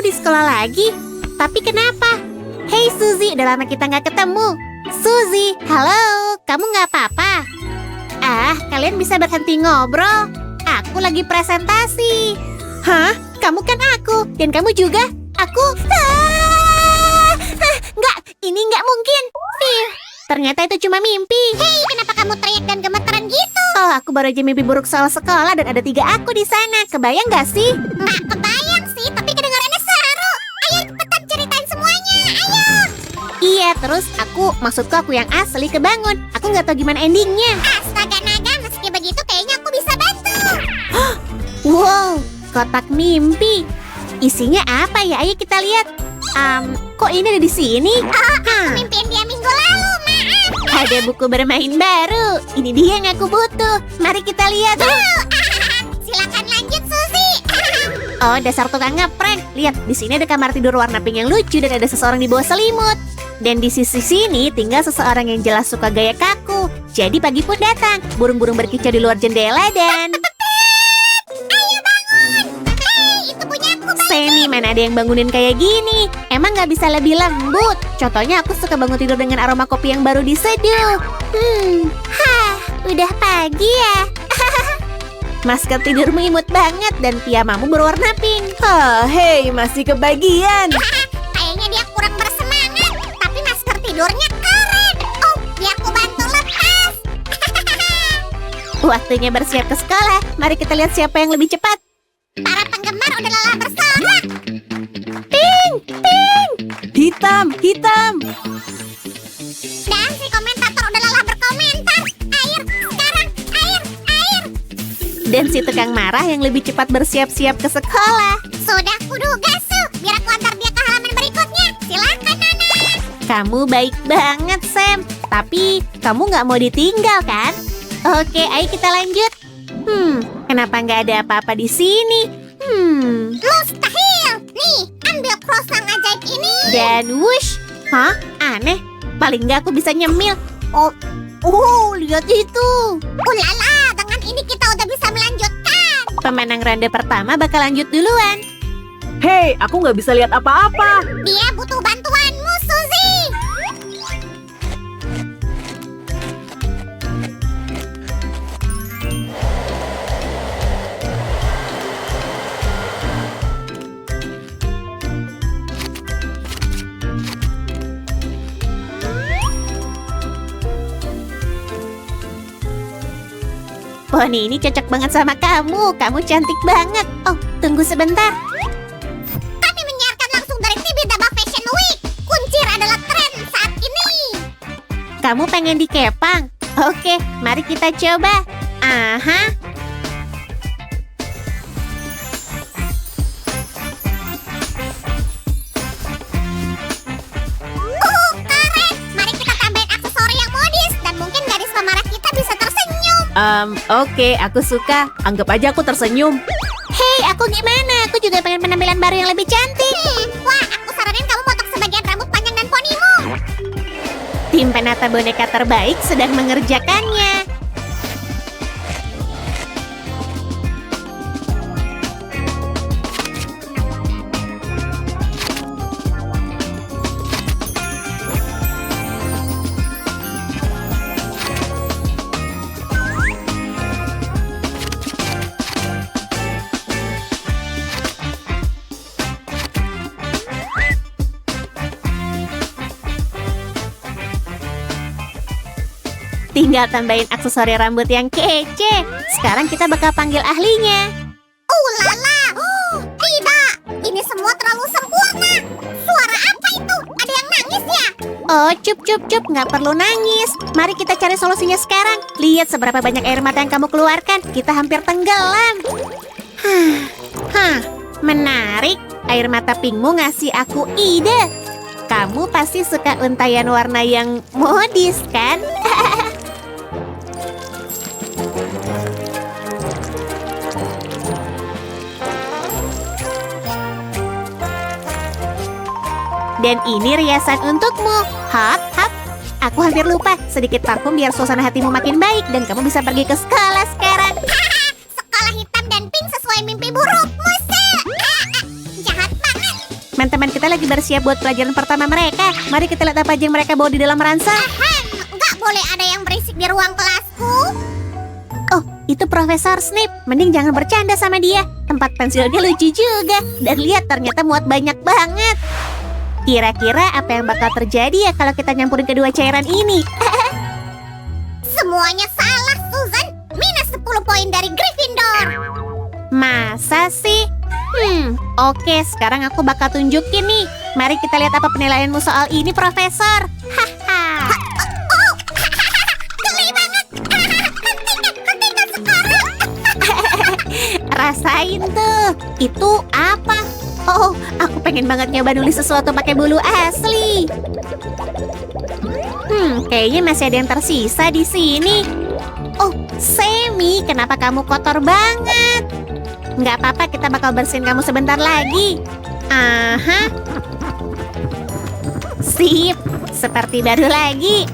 di sekolah lagi? Tapi kenapa? Hei Suzy, udah lama kita nggak ketemu. Suzy, halo, kamu nggak apa-apa? Kalian bisa berhenti ngobrol. Aku lagi presentasi. Hah? Kamu kan aku, dan kamu juga. Aku... Nggak, ini nggak mungkin. Ternyata itu cuma mimpi. Hei, kenapa kamu teriak dan gemeteran gitu? Oh, aku baru aja mimpi buruk soal sekolah dan ada 3 aku di sana. Kebayang nggak sih? Nggak kebayang sih, tapi kedengarannya seru. Ayo cepetan ceritain semuanya, ayo. Iya, terus maksudku aku yang asli kebangun. Aku nggak tahu gimana endingnya. Astaga naga, meski begitu kayaknya aku bisa bantu. Wow, kotak mimpi. Isinya apa ya? Ayo kita lihat. Kok ini ada di sini? Mimpiin dia minggu lalu, maaf. Ada buku bermain baru. Ini dia yang aku butuh. Mari kita lihat. Silakan lanjut, Suzy. Oh, dasar tukang ngeprank. Lihat, di sini ada kamar tidur warna pink yang lucu dan ada seseorang di bawah selimut. Dan di sisi sini tinggal seseorang yang jelas suka gaya kaku. Jadi pagi pun datang. Burung-burung berkicau di luar jendela dan... Ayo bangun. Hei, itu punya aku. Seni, mana ada yang bangunin kayak gini? Emang nggak bisa lebih lembut? Contohnya aku suka bangun tidur dengan aroma kopi yang baru diseduh. Udah pagi ya? Masker tidurmu imut banget dan piyamamu berwarna pink. Hei, masih kebagian. Kayaknya dia kurang bersemangat, tapi masker tidurnya keren. Oh, biar aku bantu lepas. Waktunya bersiap ke sekolah. Mari kita lihat siapa yang lebih cepat. Para penggemar udah lelah bersorak. Hitam, hitam. Dan si komentator udah lelah berkomentar. Air, sekarang, air, air. Dan si tukang marah yang lebih cepat bersiap-siap ke sekolah. Sudah kuduga, Su. Biar aku antar dia ke halaman berikutnya. Silakan, Nana. Kamu baik banget, Sam. Tapi kamu nggak mau ditinggal, kan? Oke, ayo kita lanjut. Kenapa nggak ada apa-apa di sini? Mustahil. Nih, ambil croissant ajaib ini. Dan wush. Hah? Aneh. Paling nggak aku bisa nyemil. Oh, lihat itu. Ulala, dengan ini kita udah bisa melanjutkan. Pemenang ronde pertama bakal lanjut duluan. Hei, aku nggak bisa lihat apa-apa. Dia butuh bantuanmu, Suzy. Poni ini cocok banget sama kamu. Kamu cantik banget. Oh, tunggu sebentar. Kami menyiarkan langsung dari Tibidaba Fashion Week. Kuncir adalah tren saat ini. Kamu pengen dikepang? Oke, mari kita coba. Aha. Keren. Mari kita tambahin aksesori yang modis dan mungkin gadis pemarah kita bisa tersenyum. Oke, aku suka. Anggap aja aku tersenyum. Hei, aku gimana? Aku juga pengen penampilan baru yang lebih cantik. Wah, aku saranin kamu potong sebagian rambut panjang dan ponimu. Tim penata boneka terbaik sedang mengerjakannya. Tinggal tambahin aksesori rambut yang kece. Sekarang kita bakal panggil ahlinya. Ulala. Tidak. Ini semua terlalu sempurna. Suara apa itu? Ada yang nangis ya? Oh, cup, nggak perlu nangis. Mari kita cari solusinya sekarang. Lihat seberapa banyak air mata yang kamu keluarkan. Kita hampir tenggelam. Menarik. Air mata pinkmu ngasih aku ide. Kamu pasti suka untayan warna yang modis, kan? Dan ini riasan untukmu. Hap. Aku hampir lupa. Sedikit parfum biar suasana hatimu makin baik dan kamu bisa pergi ke sekolah sekarang. Sekolah hitam dan pink sesuai mimpi burukmu, Su. Jahat banget. Teman-teman kita lagi bersiap buat pelajaran pertama mereka. Mari kita lihat apa aja yang mereka bawa di dalam ransel. Nggak boleh ada yang berisik di ruang kelasku. Oh, itu Profesor Snape. Mending jangan bercanda sama dia. Tempat pensilnya lucu juga. Dan lihat, ternyata muat banyak banget. Kira-kira apa yang bakal terjadi ya kalau kita nyampurin kedua cairan ini? Semuanya salah, Susan. Minus 10 poin dari Gryffindor. Masa sih? Oke, sekarang aku bakal tunjukin nih. Mari kita lihat apa penilaianmu soal ini, Profesor. Haha. Geli banget. Hentikan sekarang. Rasain tuh. Itu apa? Oh, aku pengen banget nyoba nulis sesuatu pakai bulu asli. Kayaknya masih ada yang tersisa di sini. Oh, Semi, kenapa kamu kotor banget? Nggak apa-apa, kita bakal bersihin kamu sebentar lagi. Aha. Sip, seperti baru lagi.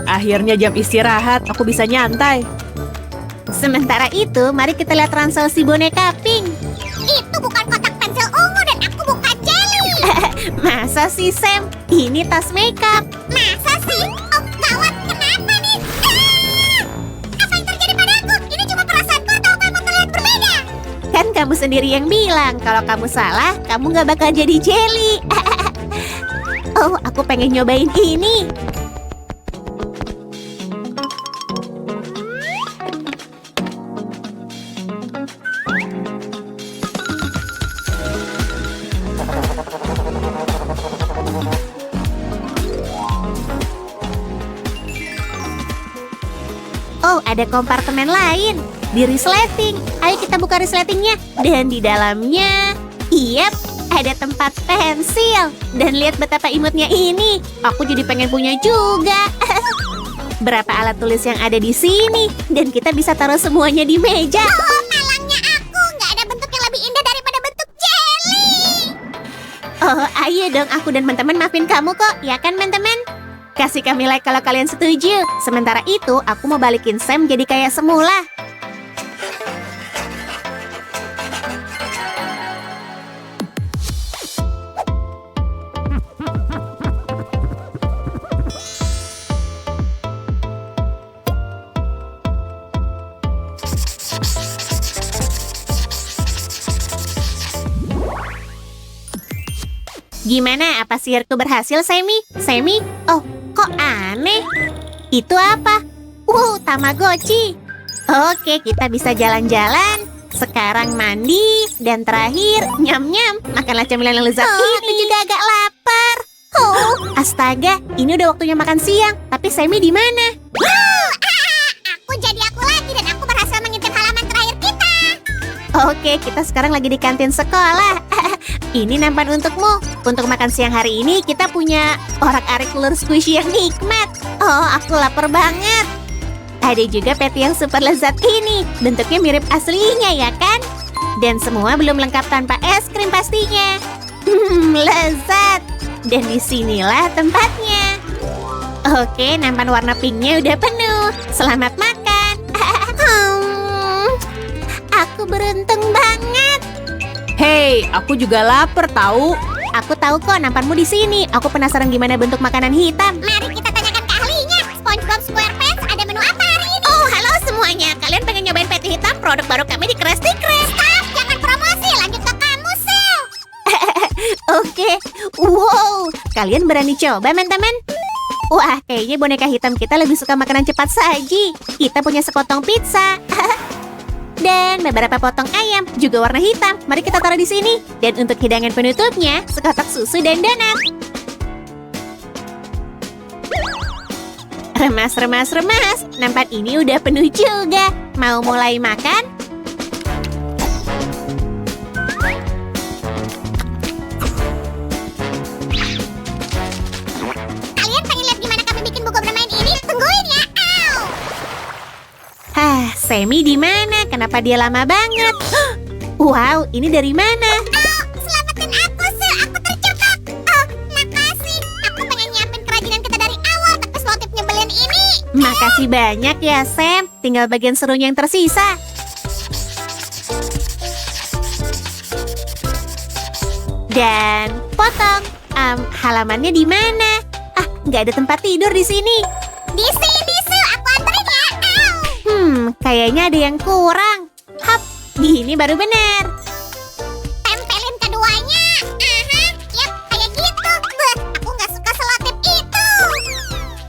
Akhirnya jam istirahat, aku bisa nyantai. Sementara itu, mari kita lihat ransel si boneka Pink. Itu bukan kotak pensil ungu dan aku bukan jelly. Masa sih, Sam? Ini tas makeup. Masa sih? Oh, gawat. Kenapa nih? Apa yang terjadi padaku? Ini cuma perasaanku atau aku emang terlihat berbeda? Kan kamu sendiri yang bilang, kalau kamu salah, kamu nggak bakal jadi jelly. Oh, aku pengen nyobain ini. Oh, ada kompartemen lain. Di resleting. Ayo kita buka resletingnya. Dan di dalamnya, ada tempat pensil. Dan lihat betapa imutnya ini. Aku jadi pengen punya juga. Berapa alat tulis yang ada di sini. Dan kita bisa taruh semuanya di meja. Oh, malangnya aku. Nggak ada bentuk yang lebih indah daripada bentuk jelly. Oh, ayo dong, aku dan teman-teman maafin kamu kok. Ya kan, teman-teman? Kasih kami like kalau kalian setuju. Sementara itu, aku mau balikin Sam jadi kayak semula. Gimana? Apa sihirku berhasil, Semi? Semi? Oh, kok aneh? Itu apa? Tamagotchi. Oke, kita bisa jalan-jalan. Sekarang mandi. Dan terakhir, nyam-nyam. Makanlah camilan yang lezat ini. Aku juga agak lapar. Oh, astaga. Ini udah waktunya makan siang. Tapi Semi di mana? Aku jadi aku lagi dan aku berhasil mengintip halaman terakhir kita. Oke, kita sekarang lagi di kantin sekolah. Ini nampan untukmu. Untuk makan siang hari ini, kita punya orak-arik telur squishy yang nikmat. Oh, aku lapar banget. Ada juga patty yang super lezat ini. Bentuknya mirip aslinya, ya kan? Dan semua belum lengkap tanpa es krim pastinya. Lezat. Dan disinilah tempatnya. Oke, nampan warna pinknya udah penuh. Selamat makan. Aku beruntung banget. Hei, aku juga lapar tahu. Aku tahu kok nampanmu di sini. Aku penasaran gimana bentuk makanan hitam. Mari kita tanyakan ke ahlinya. SpongeBob SquarePants, ada menu apa hari ini? Oh, halo semuanya. Kalian pengen nyobain patty hitam? Produk baru kami di Krusty Krab. Stop, jangan promosi. Lanjut ke kamu, Sil. Oke. Wow, kalian berani coba, teman-teman? Wah, kayaknya boneka hitam kita lebih suka makanan cepat saji. Kita punya sekotong pizza. Dan beberapa potong ayam, juga warna hitam. Mari kita taruh di sini. Dan untuk hidangan penutupnya, sekotak susu dan donat. Remas, remas, remas. Nampak ini udah penuh juga. Mau mulai makan? Kalian pengen lihat gimana kami bikin buku bermain ini? Tungguin ya. Semi di mana? Kenapa dia lama banget? Wow, ini dari mana? Selamatin aku, Sil. Aku terjebak. Oh, makasih. Aku pengen nyiapin kerajinan kita dari awal, tapi motif nyebelin ini. Makasih banyak ya, Sam. Tinggal bagian serunya yang tersisa. Dan potong. Halamannya di mana? Ah, nggak ada tempat tidur di sini. Di sini, Su. Aku anterin ya. Au. Kayaknya ada yang kurang. Hap, gini baru benar. Tempelin keduanya. Aha, yap, kayak gitu. Beuh, aku nggak suka selotip itu.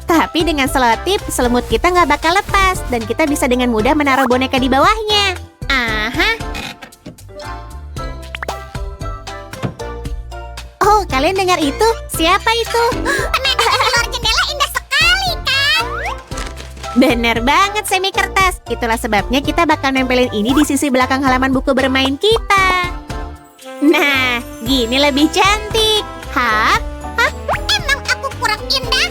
Tapi dengan selotip, selimut kita nggak bakal lepas. Dan kita bisa dengan mudah menaruh boneka di bawahnya. Aha. Oh, kalian dengar itu? Siapa itu? Pemandangan di luar jendela indah sekali, kan? Bener banget, Semi Kertas. Itulah sebabnya kita bakal nempelin ini di sisi belakang halaman buku bermain kita. Nah, gini lebih cantik. Hap, Emang aku kurang indah?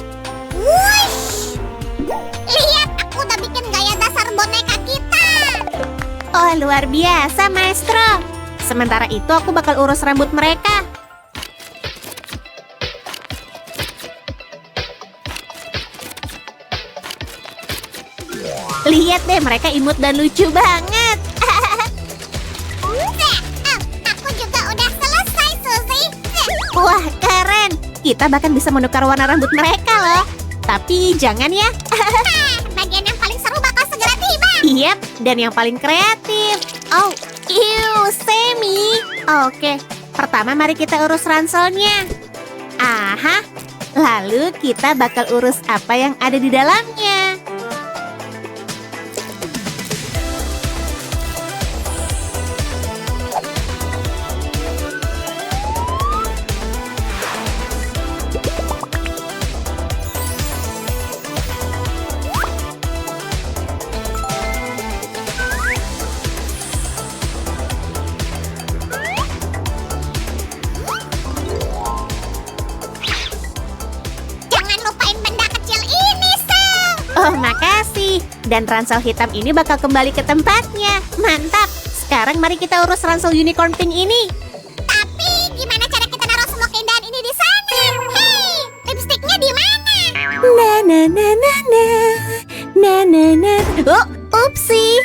Wush! Lihat, aku udah bikin gaya dasar boneka kita. oh luar biasa, Maestro. Sementara itu aku bakal urus rambut mereka. Lihat deh, mereka imut dan lucu banget. Aku juga udah selesai, Suzy. Wah, keren. Kita bahkan bisa menukar warna rambut mereka loh. Tapi jangan ya. Bagian yang paling seru bakal segera tiba. Yap, dan yang paling kreatif. Oh, Semi. Oke, pertama mari kita urus ranselnya. Aha, lalu kita bakal urus apa yang ada di dalamnya. Jangan lupain benda kecil ini, Sam. Oh, makasih. Dan ransel hitam ini bakal kembali ke tempatnya. Mantap. Sekarang mari kita urus ransel unicorn pink ini. Tapi gimana cara kita naruh semua keindahan ini di sana? Hei, lipstiknya di mana? Na na na na na. Na na na. Oh, upsi.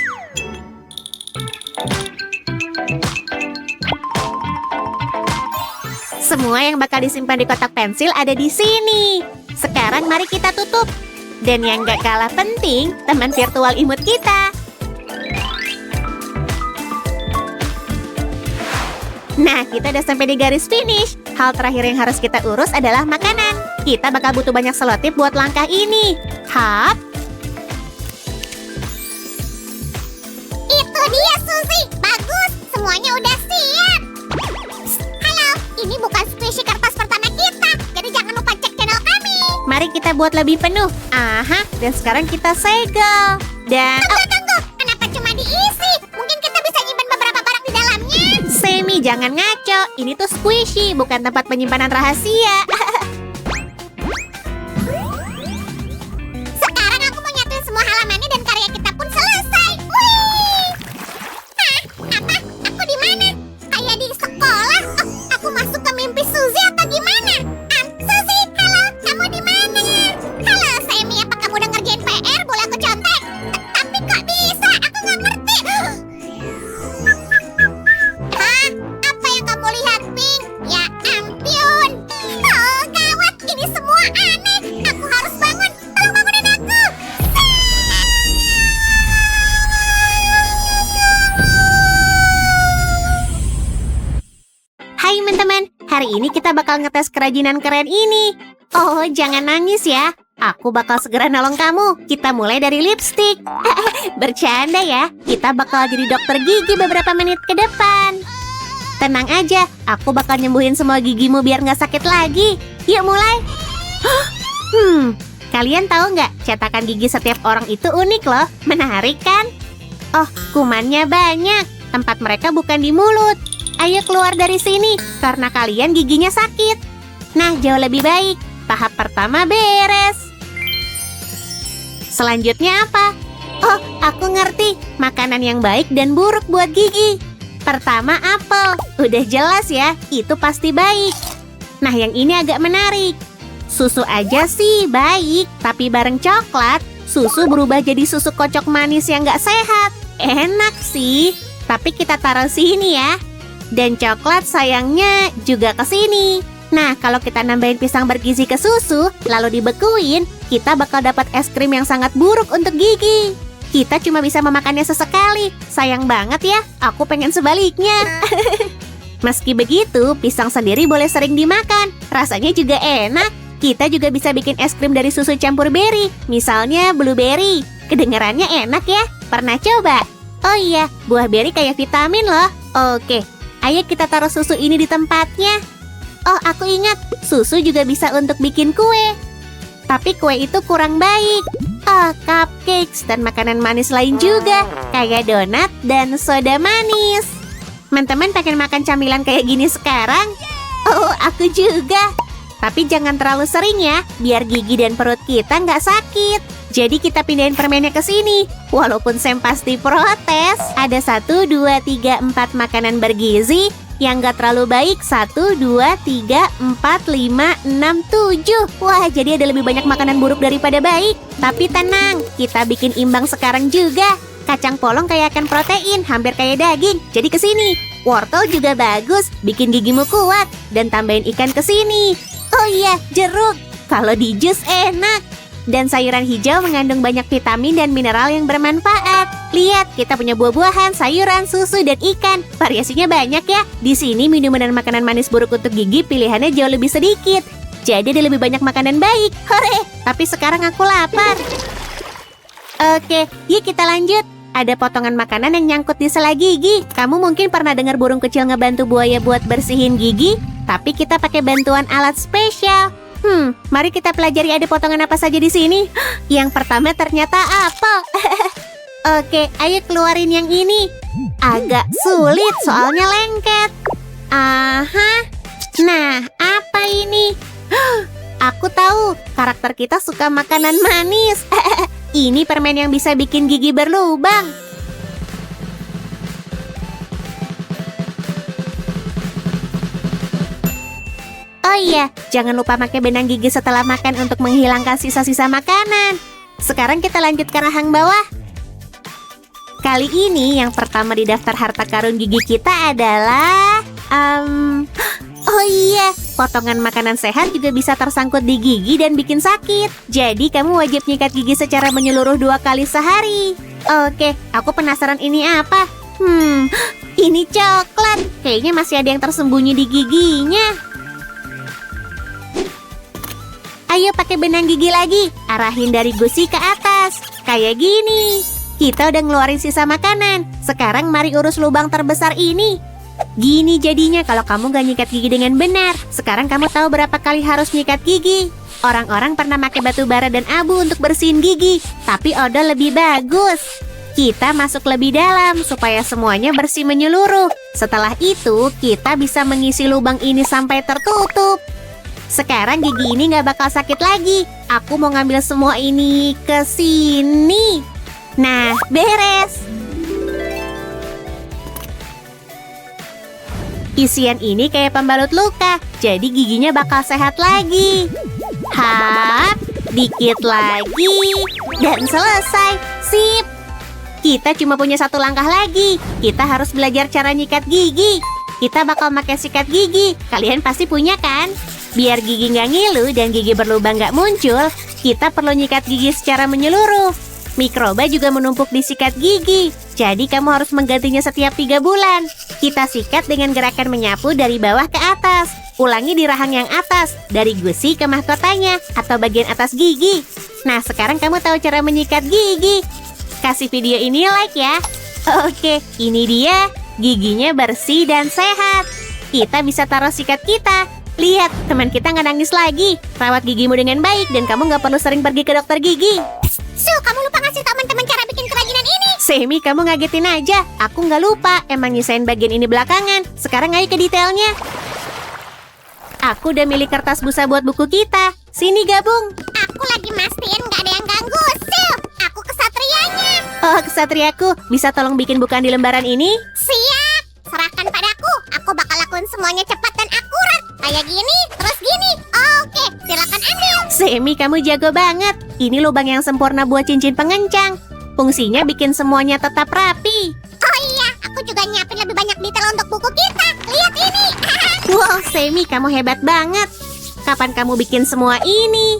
Semua yang bakal disimpan di kotak pensil ada di sini. Sekarang mari kita tutup. Dan yang gak kalah penting, teman virtual imut kita. Nah, kita udah sampai di garis finish. Hal terakhir yang harus kita urus adalah makanan. Kita bakal butuh banyak selotip buat langkah ini. Hap, Itu dia, Suzy. Bagus, semuanya udah siap. Psst, halo, ini bukan squishy kertas pertama kita. Jadi jangan lupa cek channel kami. mari kita buat lebih penuh. Aha, dan sekarang kita segel. Dan Tunggu, kenapa cuma diisi? Mungkin kita bisa nyimpan beberapa barang di dalamnya. Semi, jangan ngaco. Ini tuh squishy, bukan tempat penyimpanan rahasia. Sekarang aku mau nyatuin semua halamannya dan karya kita pun selesai. Wih! Hah? Apa? Aku di mana? Kayak di sekolah? Oh, aku masuk ke mimpi Suzy atau gimana? Suzy, halo, kamu di mana? Halo, Semi, apa kamu udah ngerjain PR? Boleh aku contek? Tapi kok bisa? Aku nggak ngerti. Hah? Apa yang kamu lihat, Pink? Ya ampun. Oh, gawat. Ini semua aneh. Aku harus bangun. Tolong bangunin aku. Hai teman-teman, hari ini kita bakal ngetes kerajinan keren ini. Oh, jangan nangis ya. Aku bakal segera nolong kamu. Kita mulai dari lipstick. Bercanda ya, kita bakal jadi dokter gigi beberapa menit ke depan. Tenang aja, aku bakal nyembuhin semua gigimu biar nggak sakit lagi. Yuk mulai. Kalian tahu nggak, cetakan gigi setiap orang itu unik loh. Menarik kan? Oh, kumannya banyak. Tempat mereka bukan di mulut. Ayo keluar dari sini, karena kalian giginya sakit. Nah, jauh lebih baik. Tahap pertama beres. Selanjutnya apa? Oh, aku ngerti. Makanan yang baik dan buruk buat gigi. Pertama apel. Udah jelas ya, itu pasti baik. Nah, yang ini agak menarik. Susu aja sih baik, tapi bareng coklat, susu berubah jadi susu kocok manis yang gak sehat. Enak sih, tapi kita taruh sini ya. Dan coklat sayangnya juga ke sini. Nah, kalau kita nambahin pisang bergizi ke susu, lalu dibekuin, kita bakal dapat es krim yang sangat buruk untuk gigi. Kita cuma bisa memakannya sesekali. Sayang banget ya, aku pengen sebaliknya. Meski begitu, pisang sendiri boleh sering dimakan. Rasanya juga enak. Kita juga bisa bikin es krim dari susu campur beri. Misalnya blueberry. Kedengarannya enak ya? Pernah coba? Oh iya, buah beri kayak vitamin loh. Oke, ayo kita taruh susu ini di tempatnya. Oh, aku ingat, susu juga bisa untuk bikin kue. Tapi kue itu kurang baik. Oh, cupcakes dan makanan manis lain juga, kayak donat dan soda manis. Teman-teman pengen makan camilan kayak gini sekarang? Oh, aku juga. Tapi jangan terlalu sering ya, biar gigi dan perut kita nggak sakit. Jadi kita pindahin permennya ke sini. Walaupun Sam pasti protes. Ada 1, 2, 3, 4 makanan bergizi. Yang nggak terlalu baik 1, 2, 3, 4, 5, 6, 7. Wah, jadi ada lebih banyak makanan buruk daripada baik. Tapi tenang, kita bikin imbang sekarang juga. Kacang polong kayak akan protein, hampir kayak daging. Jadi ke sini. Wortel juga bagus, bikin gigimu kuat. Dan tambahin ikan ke sini. Oh iya, jeruk. Kalau di jus enak. Dan sayuran hijau mengandung banyak vitamin dan mineral yang bermanfaat. Lihat, kita punya buah-buahan, sayuran, susu, dan ikan. Variasinya banyak ya. Di sini minuman dan makanan manis buruk untuk gigi pilihannya jauh lebih sedikit. Jadi ada lebih banyak makanan baik. Hore! Tapi sekarang aku lapar. Oke, yuk kita lanjut. Ada potongan makanan yang nyangkut di sela gigi. Kamu mungkin pernah dengar burung kecil ngebantu buaya buat bersihin gigi, tapi kita pakai bantuan alat spesial. Mari kita pelajari ada potongan apa saja di sini. Yang pertama ternyata apel. Oke, ayo keluarin yang ini. Agak sulit soalnya lengket. Aha. Nah, apa ini? Aku tahu, karakter kita suka makanan manis. Ini permen yang bisa bikin gigi berlubang. Oh iya, jangan lupa pakai benang gigi setelah makan untuk menghilangkan sisa-sisa makanan. Sekarang kita lanjut ke rahang bawah. Kali ini yang pertama di daftar harta karun gigi kita adalah... Oh iya, potongan makanan sehat juga bisa tersangkut di gigi dan bikin sakit. Jadi kamu wajib nyikat gigi secara menyeluruh 2 kali sehari. Oke, aku penasaran ini apa? Ini coklat. Kayaknya masih ada yang tersembunyi di giginya. Ayo pakai benang gigi lagi, arahin dari gusi ke atas. Kayak gini. Kita udah ngeluarin sisa makanan. Sekarang mari urus lubang terbesar ini. Gini jadinya kalau kamu gak nyikat gigi dengan benar. Sekarang kamu tahu berapa kali harus nyikat gigi. Orang-orang pernah pakai batu bara dan abu untuk bersihin gigi, tapi odol lebih bagus. Kita masuk lebih dalam supaya semuanya bersih menyeluruh. Setelah itu, kita bisa mengisi lubang ini sampai tertutup. Sekarang gigi ini nggak bakal sakit lagi. Aku mau ngambil semua ini ke sini. Nah, beres. Isian ini kayak pembalut luka, jadi giginya bakal sehat lagi. Hap, dikit lagi, dan selesai. Sip. Kita cuma punya 1 langkah lagi. Kita harus belajar cara nyikat gigi. Kita bakal pakai sikat gigi. Kalian pasti punya kan? Biar gigi nggak ngilu dan gigi berlubang nggak muncul, kita perlu nyikat gigi secara menyeluruh. Mikroba juga menumpuk di sikat gigi, jadi kamu harus menggantinya setiap 3 bulan. Kita sikat dengan gerakan menyapu dari bawah ke atas. Ulangi di rahang yang atas, dari gusi ke mahkotanya, atau bagian atas gigi. Nah, sekarang kamu tahu cara menyikat gigi. Kasih video ini like ya. Oke, ini dia. Giginya bersih dan sehat. Kita bisa taruh sikat kita. Lihat, teman kita nggak nangis lagi. Rawat gigimu dengan baik dan kamu nggak perlu sering pergi ke dokter gigi. Su, kamu lupa ngasih teman-teman cara bikin kerajinan ini. Semi, kamu ngagetin aja. Aku nggak lupa, emang nyisain bagian ini belakangan. Sekarang ayo ke detailnya. Aku udah milih kertas busa buat buku kita. Sini gabung. Aku lagi mastiin nggak ada yang ganggu. Su, aku kesatrianya. Oh, kesatriaku, bisa tolong bikin bukaan di lembaran ini? Siap, serahkan padaku. Aku bakal lakuin semuanya cepat dan akurat. Kayak gini, terus gini. Oke, silakan ambil. Semi, kamu jago banget. Ini lubang yang sempurna buat cincin pengencang. Fungsinya bikin semuanya tetap rapi. Oh iya, aku juga nyiapin lebih banyak detail untuk buku kita. Semi, kamu hebat banget. Kapan kamu bikin semua ini?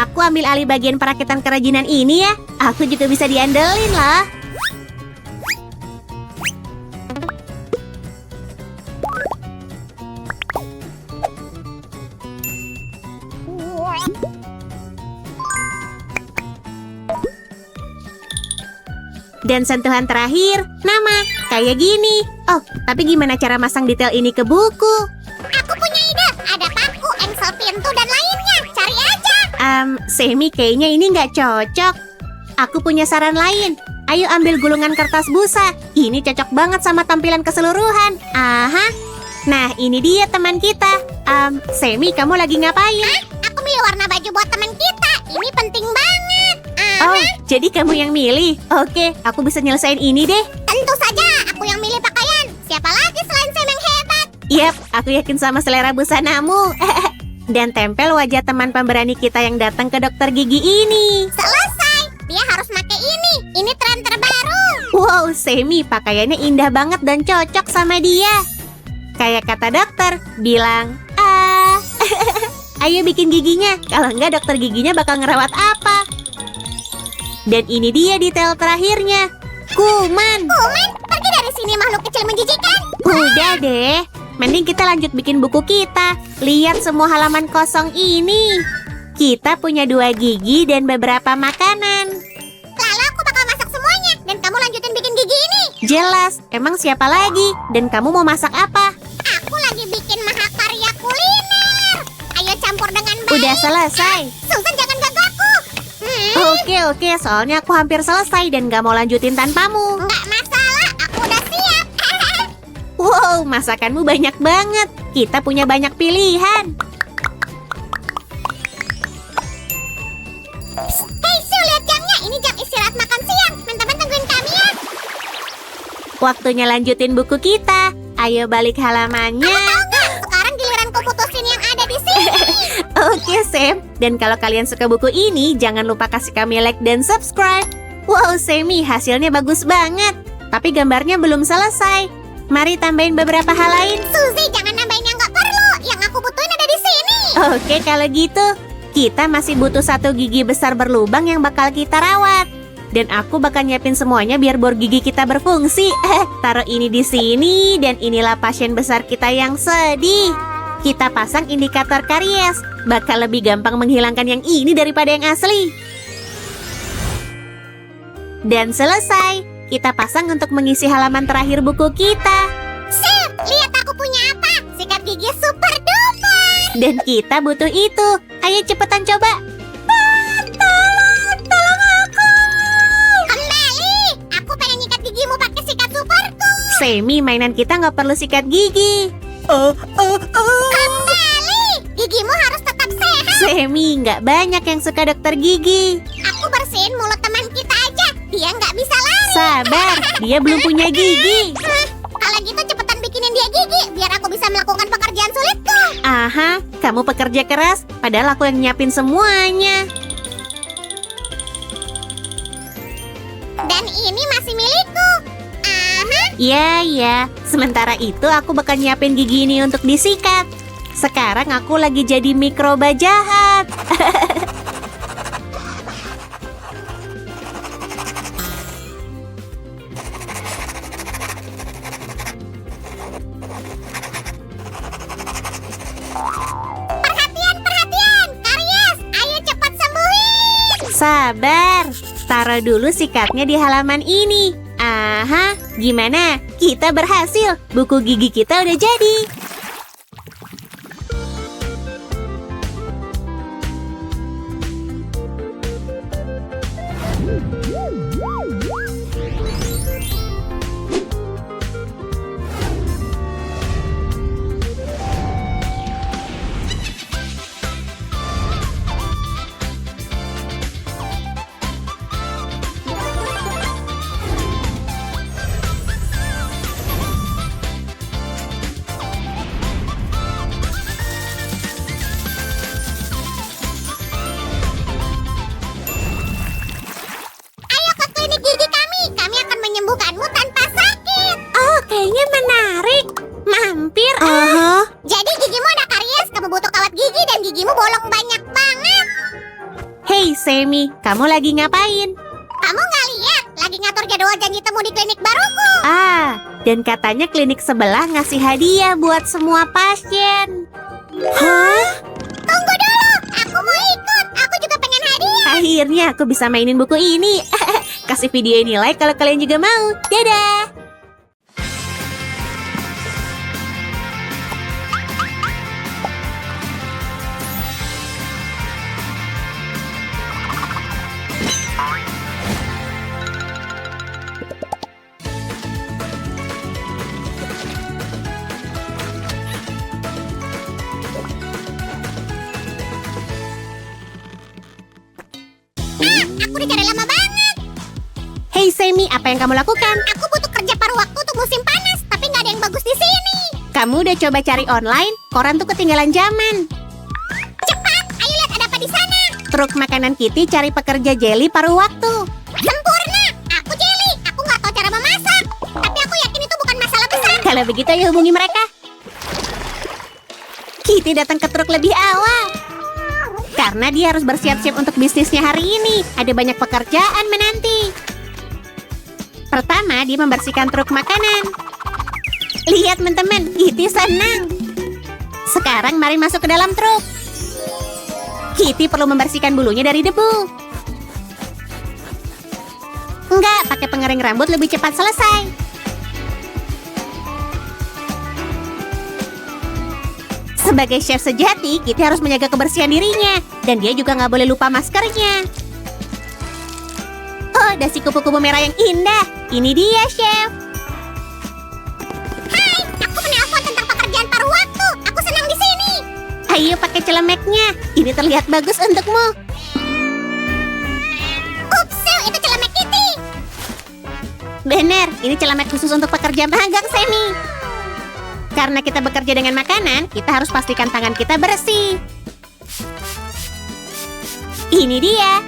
Aku ambil alih bagian perakitan kerajinan ini ya. Aku juga bisa diandelin lah. Dan sentuhan terakhir, nama, kayak gini. Oh, tapi gimana cara masang detail ini ke buku? Aku punya ide. Ada paku, engsel pintu, dan lainnya. Cari aja. Semi, kayaknya ini nggak cocok. Aku punya saran lain. Ayo ambil gulungan kertas busa. Ini cocok banget sama tampilan keseluruhan. Aha. Nah, ini dia teman kita. Semi, kamu lagi ngapain? Aku milih warna baju buat teman kita. Ini penting banget. Oh, jadi kamu yang milih? Oke, aku bisa nyelesain ini deh. Tentu saja, aku yang milih pakaian. Siapa lagi selain Sam yang hebat? Yap, aku yakin sama selera busanamu. Dan tempel wajah teman pemberani kita yang datang ke dokter gigi ini. Selesai. Dia harus pakai ini. Ini tren terbaru. Wow, Semi, pakaiannya indah banget dan cocok sama dia. Kayak kata dokter, bilang, ayo bikin giginya. Kalau enggak dokter giginya bakal ngerawat apa? Dan ini dia detail terakhirnya. Kuman. Kuman, pergi dari sini makhluk kecil menjijikan. Udah deh. Mending kita lanjut bikin buku kita. Lihat semua halaman kosong ini. Kita punya 2 gigi dan beberapa makanan. Lalu aku bakal masak semuanya. Dan kamu lanjutin bikin gigi ini. Jelas, emang siapa lagi? Dan kamu mau masak apa? Aku lagi bikin mahakarya kuliner. Ayo campur dengan baik. Udah selesai. Susan, jangan ganggu aku. Oke, soalnya aku hampir selesai dan gak mau lanjutin tanpamu. Nggak masalah, aku udah siap. Wow, masakanmu banyak banget. Kita punya banyak pilihan. Hei, Sue, lihat jamnya. Ini jam istirahat makan siang. Teman-teman tungguin kami ya. Waktunya lanjutin buku kita. Ayo balik halamannya. Tahu nggak? Sekarang giliranku putusin yang ada di sini. Oke, Sam. Dan kalau kalian suka buku ini, jangan lupa kasih kami like dan subscribe. Wow, Semi, hasilnya bagus banget. Tapi gambarnya belum selesai. Mari tambahin beberapa hal lain. Suzy, jangan nambahin yang nggak perlu. Yang aku butuhin ada di sini. Oke, kalau gitu. Kita masih butuh 1 gigi besar berlubang yang bakal kita rawat. Dan aku bakal nyiapin semuanya biar bor gigi kita berfungsi. Taruh ini di sini, dan inilah pasien besar kita yang sedih. Kita pasang indikator karies. Bakal lebih gampang menghilangkan yang ini daripada yang asli. Dan selesai. Kita pasang untuk mengisi halaman terakhir buku kita. Sue, lihat aku punya apa? Sikat gigi super duper. Dan kita butuh itu. Ayo cepetan coba. Tolong aku. Kembali. Aku pengen nyikat gigimu pakai sikat superku. Semi, mainan kita nggak perlu sikat gigi. Kembali. Gigimu harus tetap sehat. Semi, nggak banyak yang suka dokter gigi. Aku bersihin mulut teman kita aja. Dia nggak bisa lari. Sabar, dia belum punya gigi. Kalau gitu cepetan bikinin dia gigi biar aku bisa melakukan pekerjaan sulitku. Aha, kamu pekerja keras, padahal aku yang nyiapin semuanya. Dan ini masih milikku. Aha. Ya. Sementara itu aku bakal nyiapin gigi ini untuk disikat. Sekarang aku lagi jadi mikroba jahat. Perhatian. Karies, ayo cepat sembuhin. Sabar, taruh dulu sikatnya di halaman ini. Aha, gimana? Kita berhasil. Buku gigi kita udah jadi. Ayo ke klinik gigi kami. Kami akan menyembuhkanmu tanpa sakit. Oh, kayaknya menarik. Mampir. Aha, Hah? Jadi gigimu ada karies, kamu butuh kawat gigi dan gigimu bolong banyak banget. Hei, Sammy, kamu lagi ngapain? Kamu nggak lihat? Lagi ngatur jadwal janji temu di klinik baruku. Ah, dan katanya klinik sebelah ngasih hadiah buat semua pasien. Hah? Tunggu dulu, aku mau ikut. Aku juga pengen hadiah. Akhirnya aku bisa mainin buku ini. Kasih video ini like kalau kalian juga mau. Dadah! Aku dicari lama banget. Hei, Sammy, apa yang kamu lakukan? Aku butuh kerja paruh waktu untuk musim panas, tapi nggak ada yang bagus di sini. Kamu udah coba cari online? Koran tuh ketinggalan zaman. Cepat, ayo lihat ada apa di sana. Truk makanan Kitty cari pekerja jelly paruh waktu. Sempurna, aku Jelly. Aku nggak tahu cara memasak, tapi aku yakin itu bukan masalah besar. Kalau begitu, ayo hubungi mereka. Kitty datang ke truk lebih awal. Karena dia harus bersiap-siap untuk bisnisnya hari ini. Ada banyak pekerjaan menanti. Pertama, dia membersihkan truk makanan. Lihat teman-teman, Kitty senang. Sekarang mari masuk ke dalam truk. Kitty perlu membersihkan bulunya dari debu. Enggak, pakai pengering rambut lebih cepat selesai. Sebagai chef sejati, Kitty harus menjaga kebersihan dirinya. Dan dia juga nggak boleh lupa maskernya. Oh, dasi kupu-kupu merah yang indah. Ini dia, chef. Hai, aku menelpon tentang pekerjaan paruh waktu. Aku senang di sini. Ayo pakai celemeknya. Ini terlihat bagus untukmu. Upsu, itu celemek Kitty. Benar, ini celemek khusus untuk pekerja magang, Sammy. Karena kita bekerja dengan makanan, kita harus pastikan tangan kita bersih. Ini dia.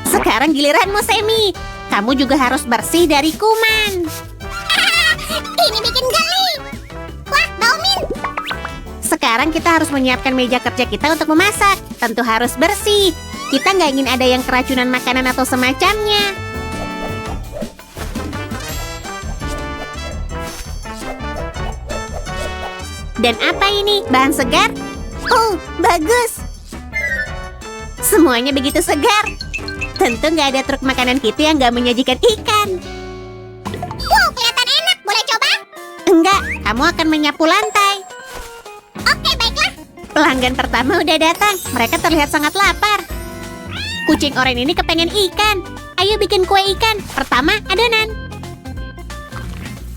Sekarang giliranmu, Sammy. Kamu juga harus bersih dari kuman. Ini bikin geli. Wah, bau mint. Sekarang kita harus menyiapkan meja kerja kita untuk memasak. Tentu harus bersih. Kita nggak ingin ada yang keracunan makanan atau semacamnya. Dan apa ini? Bahan segar? Oh, bagus. Semuanya begitu segar. Tentu nggak ada truk makanan Kitty yang nggak menyajikan ikan. Wow, kelihatan enak. Boleh coba? Enggak, kamu akan menyapu lantai. Oke, baiklah. Pelanggan pertama udah datang. Mereka terlihat sangat lapar. Kucing oranye ini kepengen ikan. Ayo bikin kue ikan. Pertama, adonan.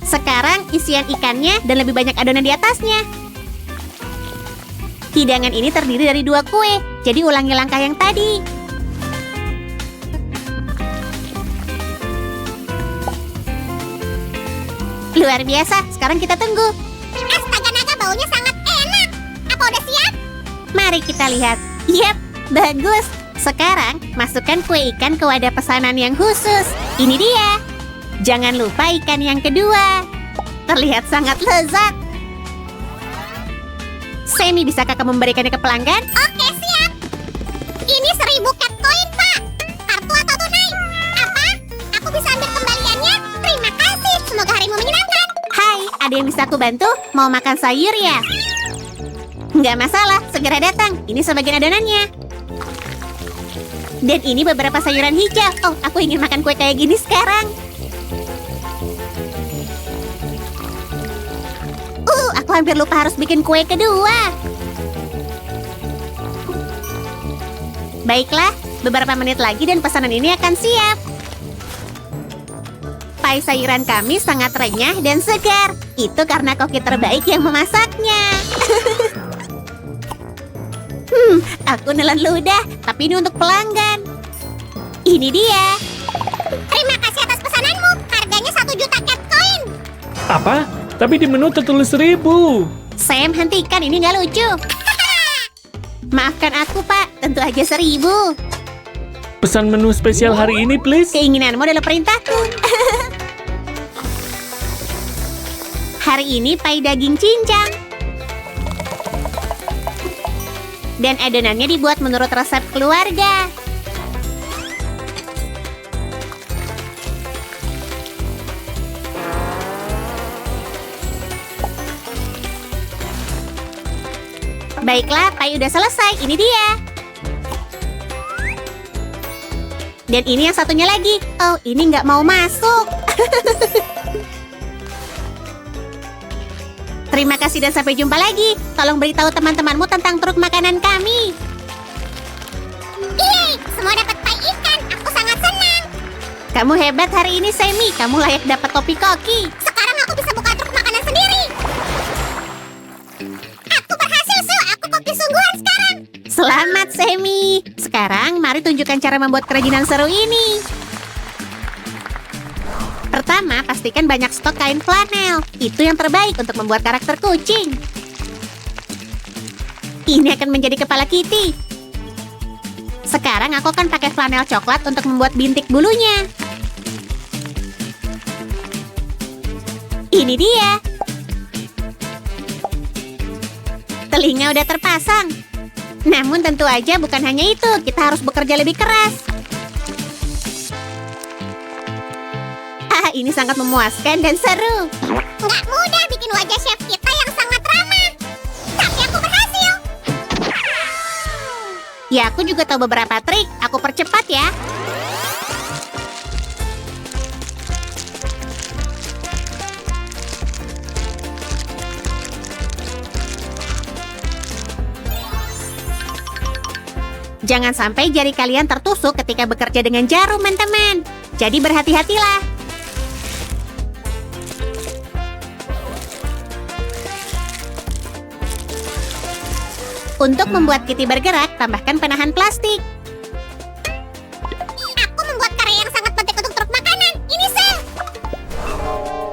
Sekarang isian ikannya dan lebih banyak adonan di atasnya. Hidangan ini terdiri dari 2 kue, jadi ulangi langkah yang tadi. Luar biasa, sekarang kita tunggu. Astaga naga, baunya sangat enak. Apa udah siap? Mari kita lihat. Yap, bagus. Sekarang, masukkan kue ikan ke wadah pesanan yang khusus. Ini dia. Jangan lupa ikan yang kedua. Terlihat sangat lezat. Sammy, bisakah kamu memberikannya ke pelanggan? Oke, siap. Ini 1000 cat coin, Pak. Kartu atau tunai? Apa? Aku bisa ambil kembaliannya? Terima kasih. Semoga harimu menyenangkan. Hai, ada yang bisa aku bantu? Mau makan sayur ya? Nggak masalah, segera datang. Ini sebagian adonannya. Dan ini beberapa sayuran hijau. Oh, aku ingin makan kue kayak gini sekarang. Aku hampir lupa harus bikin kue kedua. Baiklah, beberapa menit lagi dan pesanan ini akan siap. Pai sayuran kami sangat renyah dan segar. Itu karena koki terbaik yang memasaknya. Aku nelan ludah, tapi ini untuk pelanggan. Ini dia. Terima kasih atas pesananmu. Harganya 1 juta cat coin. Apa? Tapi di menu tertulis 1000. Sam, hentikan, ini nggak lucu. Maafkan aku, Pak. Tentu aja 1000. Pesan menu spesial hari ini, please. Keinginanmu adalah perintahku. Hari ini pai daging cincang. Dan adonannya dibuat menurut resep keluarga. Baiklah, pai udah selesai. Ini dia. Dan ini yang satunya lagi. Oh, ini nggak mau masuk. Terima kasih dan sampai jumpa lagi. Tolong beritahu teman-temanmu tentang truk makanan kami. Yeay, semua dapat pai ikan. Aku sangat senang. Kamu hebat hari ini, Sammy. Kamu layak dapat topi koki. Sekarang aku bisa buka truk makanan sendiri. Aku berhasil, Su. Aku koki sungguhan sekarang. Selamat, Sammy. Sekarang, mari tunjukkan cara membuat kerajinan seru ini. Pertama, pastikan banyak stok kain flanel. Itu yang terbaik untuk membuat karakter kucing. Ini akan menjadi kepala Kitty. Sekarang aku akan pakai flanel coklat untuk membuat bintik bulunya. Ini dia. Telinga udah terpasang. Namun tentu aja bukan hanya itu, kita harus bekerja lebih keras. Ini sangat memuaskan dan seru. Nggak mudah bikin wajah chef kita yang sangat ramah. Tapi aku berhasil. Ya, aku juga tahu beberapa trik. Aku percepat ya. Jangan sampai jari kalian tertusuk ketika bekerja dengan jarum, teman-teman. Jadi berhati-hatilah. Untuk membuat Kitty bergerak, tambahkan penahan plastik. Aku membuat karya yang sangat penting untuk truk makanan. Ini, Sam.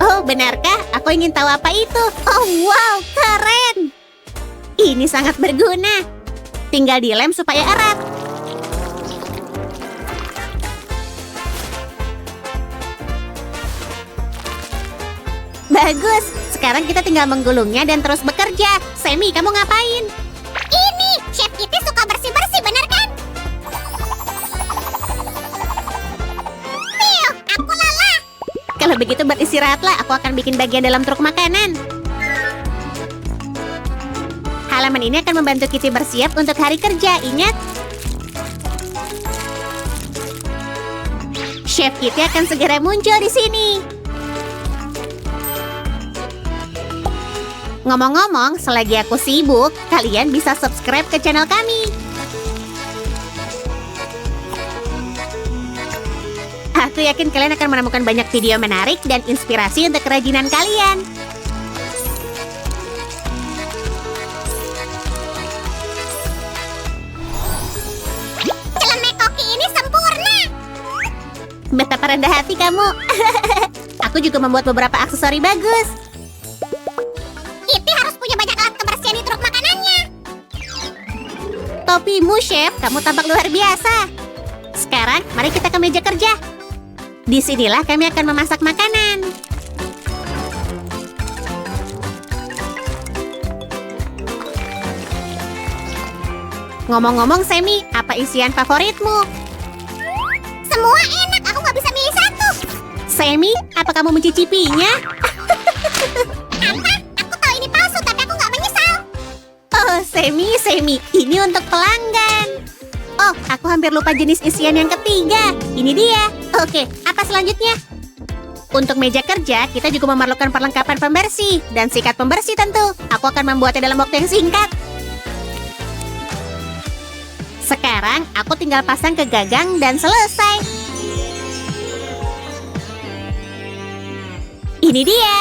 Oh, benarkah? Aku ingin tahu apa itu. Oh, wow, keren. Ini sangat berguna. Tinggal dilem supaya erat. Bagus. Sekarang kita tinggal menggulungnya dan terus bekerja. Sammy, kamu ngapain? Ini, Chef Kitty suka bersih-bersih, benar kan? Piu, aku lelah. Kalau begitu beristirahatlah. Aku akan bikin bagian dalam truk makanan. Halaman ini akan membantu Kitty bersiap untuk hari kerja. Ingat? Chef Kitty akan segera muncul di sini. Ngomong-ngomong, selagi aku sibuk, kalian bisa subscribe ke channel kami. Aku yakin kalian akan menemukan banyak video menarik dan inspirasi untuk kerajinan kalian. Celemek koki ini sempurna. Betapa rendah hati kamu. Aku juga membuat beberapa aksesori bagus. Kitty harus punya banyak alat kebersihan di truk makanannya. Topimu, Chef. Kamu tampak luar biasa. Sekarang, mari kita ke meja kerja. Disinilah kami akan memasak makanan. Ngomong-ngomong, Sammy, apa isian favoritmu? Semua enak, aku nggak bisa milih satu. Sammy, apa kamu mencicipinya? Apa? Aku tahu ini palsu, tapi aku nggak menyesal. Oh, Sammy, ini untuk pelanggan. Oh, aku hampir lupa jenis isian yang ketiga. Ini dia. Oke, apa selanjutnya? Untuk meja kerja, kita juga memerlukan perlengkapan pembersih dan sikat pembersih tentu. Aku akan membuatnya dalam waktu yang singkat. Sekarang, aku tinggal pasang ke gagang dan selesai. Ini dia.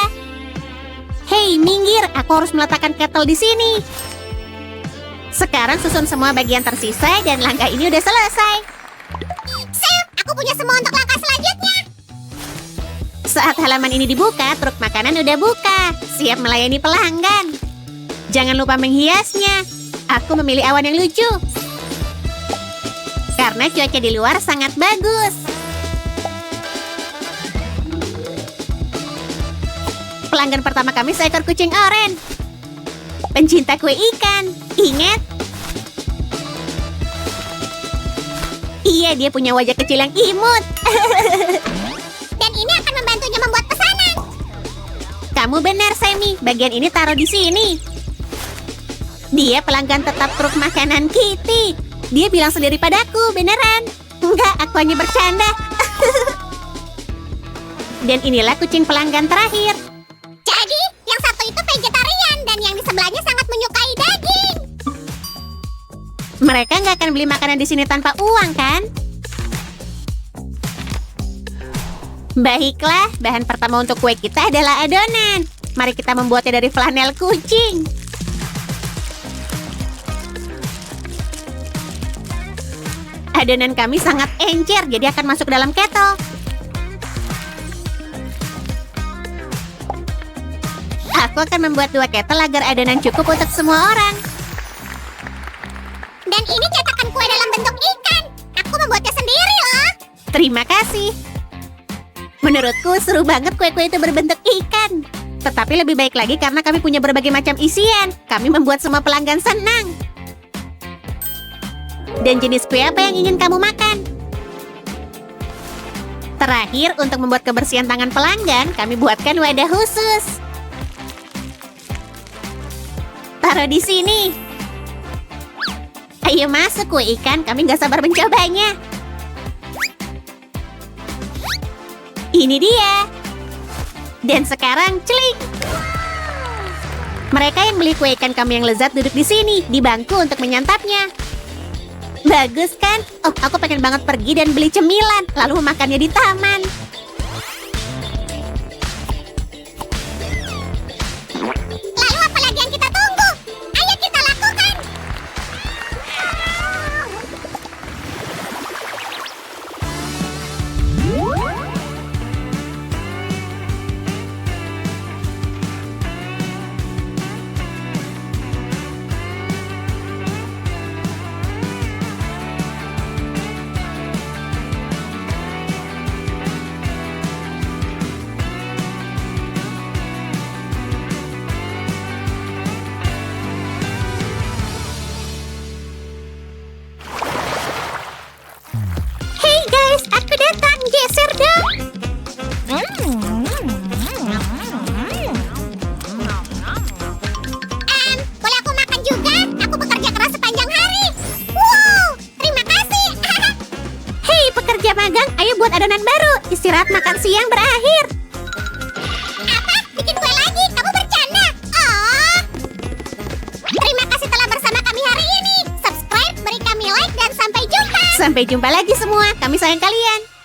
Hei, minggir. Aku harus meletakkan kettle di sini. Sekarang susun semua bagian tersisa dan langkah ini udah selesai. Sam, aku punya semua untuk langkah selanjutnya. Saat halaman ini dibuka, truk makanan udah buka. Siap melayani pelanggan. Jangan lupa menghiasnya. Aku memilih awan yang lucu. Karena cuaca di luar sangat bagus. Pelanggan pertama kami seekor kucing oranye. Pencinta kue ikan. Ingat? Iya, dia punya wajah kecil yang imut. Dan ini akan membantunya membuat pesanan. Kamu benar, Sammy. Bagian ini taruh di sini. Dia pelanggan tetap truk makanan Kitty. Dia bilang sendiri padaku, beneran. Enggak, aku hanya bercanda. Dan inilah kucing pelanggan terakhir. Jadi, yang satu itu vegetarian dan yang di sebelahnya sangat menyukai daging. Mereka nggak akan beli makanan di sini tanpa uang, kan? Baiklah, bahan pertama untuk kue kita adalah adonan. Mari kita membuatnya dari flanel kucing. Adonan kami sangat encer, jadi akan masuk dalam kettle. Aku akan membuat 2 kettle agar adonan cukup untuk semua orang. Dan ini cetakan kue dalam bentuk ikan. Aku membuatnya sendiri loh. Terima kasih. Menurutku seru banget kue-kue itu berbentuk ikan. Tetapi lebih baik lagi karena kami punya berbagai macam isian. Kami membuat semua pelanggan senang. Dan jenis kue apa yang ingin kamu makan? Terakhir, untuk membuat kebersihan tangan pelanggan, kami buatkan wadah khusus. Taruh di sini. Ayo masuk kue ikan, kami nggak sabar mencobanya. Ini dia. Dan sekarang, celing. Mereka yang beli kue ikan kami yang lezat duduk di sini, di bangku untuk menyantapnya. Bagus kan? Oh, aku pengen banget pergi dan beli cemilan, lalu memakannya di taman. Lalu apa lagi yang kita tunggu? Ayo kita lakukan. Hey guys, aku datang. Geser dong. Boleh aku makan juga? Aku bekerja keras sepanjang hari. Wow, terima kasih. Hey pekerja magang, ayo buat adonan baru. Istirahat makan siang berakhir. Apa? Bikin kue lagi? Kamu bercanda? Oh. Terima kasih telah bersama kami hari ini. Subscribe, beri kami like, dan sampai jumpa. Sampai jumpa lagi semua. Kami sayang kalian.